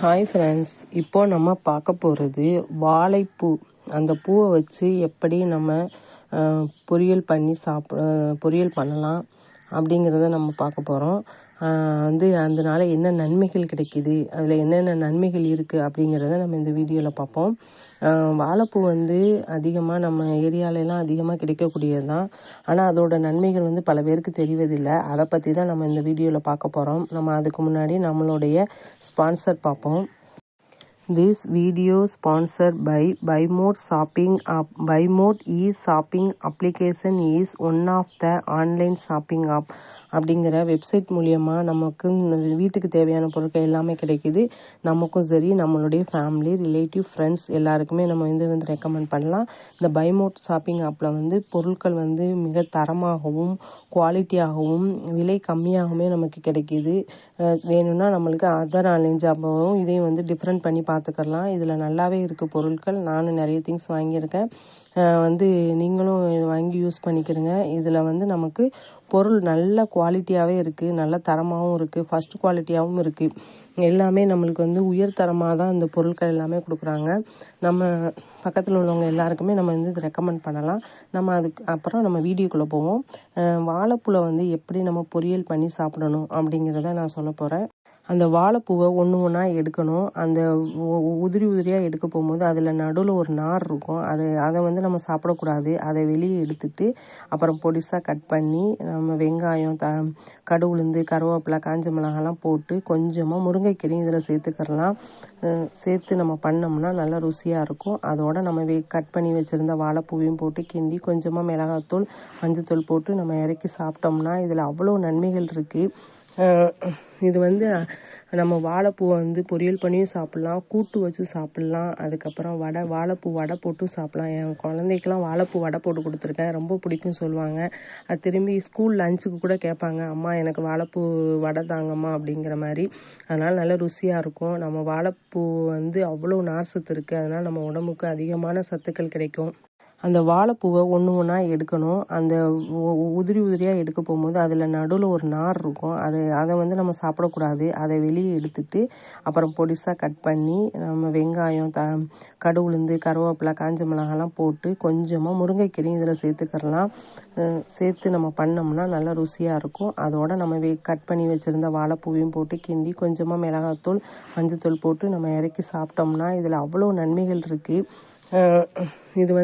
Hi friends, இப்போ நம்ம பார்க்க போகிறது வாழைப்பூ. அந்த பூவை வச்சு எப்படி நம்ம பொரியல் பண்ணலாம் அப்படிங்கிறத நம்ம பார்க்க போகிறோம். அதனால என்ன நன்மைகள் கிடைக்கிது, அதில் என்னென்ன நன்மைகள் இருக்குது அப்படிங்கிறத நம்ம இந்த வீடியோவில் பார்ப்போம். வாழைப்பூ அதிகமாக நம்ம ஏரியாலெலாம் அதிகமாக கிடைக்கக்கூடியது தான். ஆனால் அதோட நன்மைகள் பல பேருக்கு தெரிவதில்லை. அதை பற்றி தான் நம்ம இந்த வீடியோவில் பார்க்க போகிறோம். நம்ம அதுக்கு முன்னாடி நம்மளுடைய ஸ்பான்சர் பார்ப்போம். This video sponsored by BuyMode Shopping app. BuyMode e-shopping application is one of the online shopping app. அப்படிங்கிற வெப்சைட் மூலியமாக நமக்கு வீட்டுக்கு தேவையான பொருட்கள் எல்லாமே கிடைக்கிது. நமக்கும் சரி, நம்மளுடைய ஃபேமிலி, ரிலேட்டிவ், ஃப்ரெண்ட்ஸ் எல்லாருக்குமே நம்ம ரெக்கமெண்ட் பண்ணலாம். இந்த BuyMode ஷாப்பிங் ஆப்பில் பொருட்கள் மிக தரமாகவும் குவாலிட்டியாகவும் விலை கம்மியாகவுமே நமக்கு கிடைக்கிது. வேணும்னா நம்மளுக்கு அதர் ஆன்லைன் ஜாப்பாகவும் இதையும் டிஃப்ரெண்ட் பண்ணி பார்த்துக்கலாம். இதில் நல்லாவே இருக்குது பொருட்கள். நானும் நிறைய திங்ஸ் வாங்கியிருக்கேன். நீங்களும் இதை வாங்கி யூஸ் பண்ணிக்கிறங்க. இதில் நமக்கு பொருள் நல்ல குவாலிட்டியாகவே இருக்குது, நல்ல தரமாகவும் இருக்குது, ஃபஸ்ட் குவாலிட்டியாகவும் இருக்குது. எல்லாமே நம்மளுக்கு உயர் தரமாக தான் இந்த பொருட்கள் எல்லாமே கொடுக்குறாங்க. நம்ம பக்கத்தில் உள்ளவங்க எல்லாருக்குமே நம்ம இது ரெக்கமெண்ட் பண்ணலாம். நம்ம அதுக்கு அப்புறம் நம்ம வீடியோக்குள்ளே போவோம். வாழைப்பூவில் எப்படி நம்ம பொரியல் பண்ணி சாப்பிடணும் அப்படிங்கிறத நான் சொல்ல போகிறேன். அந்த வாழைப்பூவை ஒன்று ஒன்றா எடுக்கணும். அந்த உதிரியாக எடுக்க போகும்போது அதில் நடுவில் ஒரு நார் இருக்கும். அதை நம்ம சாப்பிடக்கூடாது. அதை வெளியே எடுத்துட்டு அப்புறம் பொடிசாக கட் பண்ணி நம்ம வெங்காயம், கடுகு, உளுந்து, கருவேப்பிலை, காஞ்ச மிளகாலாம் போட்டு கொஞ்சமாக முருங்கைக்கீரையும் இதில் சேர்த்துக்கிறலாம். சேர்த்து நம்ம பண்ணோம்னா நல்லா ருசியாக இருக்கும். அதோட நம்ம கட் பண்ணி வச்சுருந்த வாழைப்பூவையும் போட்டு கிண்டி கொஞ்சமாக மிளகாத்தூள், மஞ்சத்தூள் போட்டு நம்ம இறக்கி சாப்பிட்டோம்னா இதில் அவ்வளோ நன்மைகள் இருக்குது. இது நம்ம வாழைப்பூவை பொரியல் பண்ணியும் சாப்பிட்லாம், கூட்டு வச்சு சாப்பிட்லாம். அதுக்கப்புறம் வாழைப்பூ வடை போட்டு சாப்பிட்லாம். என் குழந்தைக்கெலாம் வாழைப்பூ வடை போட்டு கொடுத்துருக்கேன், ரொம்ப பிடிக்கும் சொல்லுவாங்க. அது திரும்பி ஸ்கூல் லஞ்சுக்கு கூட கேட்பாங்க, அம்மா எனக்கு வாழைப்பூ வடை தாங்கம்மா அப்படிங்கிற மாதிரி. அதனால் நல்ல ருசியாக இருக்கும். நம்ம வாழைப்பூ அவ்வளோ நார் சத்து இருக்குது. அதனால் நம்ம உடம்புக்கு அதிகமான சத்துக்கள் கிடைக்கும். அந்த வாழைப்பூவை ஒன்று ஒன்றா எடுக்கணும். அந்த உதிரியாக எடுக்க போகும்போது அதில் நடுவில் ஒரு நார் இருக்கும். அதை நம்ம சாப்பிடக்கூடாது. அதை வெளியே எடுத்துட்டு அப்புறம் பொடிசாக கட் பண்ணி நம்ம வெங்காயம், கடுகு, உளுந்து, கருவேப்பிலை, காஞ்ச மிளகாலாம் போட்டு கொஞ்சமாக முருங்கைக்கீரையும் இதில் சேர்த்துக்கிறலாம். சேர்த்து நம்ம பண்ணோம்னா நல்லா ருசியாக இருக்கும். அதோட நம்ம கட் பண்ணி வச்சுருந்த வாழைப்பூவையும் போட்டு கிண்டி கொஞ்சமாக மிளகாத்தூள், மஞ்சத்தூள் போட்டு நம்ம இறக்கி சாப்பிட்டோம்னா இதில் அவ்வளோ நன்மைகள் இருக்குது. இது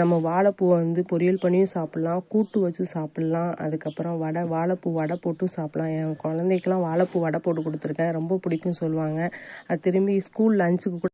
நம்ம வாழைப்பூவை பொரியல் பண்ணியும் சாப்பிட்லாம், கூட்டு வச்சு சாப்பிட்லாம். அதுக்கப்புறம் வாழைப்பூ வடை போட்டு சாப்பிட்லாம். என் குழந்தைக்கெலாம் வாழைப்பூ வடை போட்டு கொடுத்துருக்கேன், ரொம்ப பிடிக்கும் சொல்லுவாங்க. அது திரும்பி ஸ்கூல் லஞ்சுக்கு கூட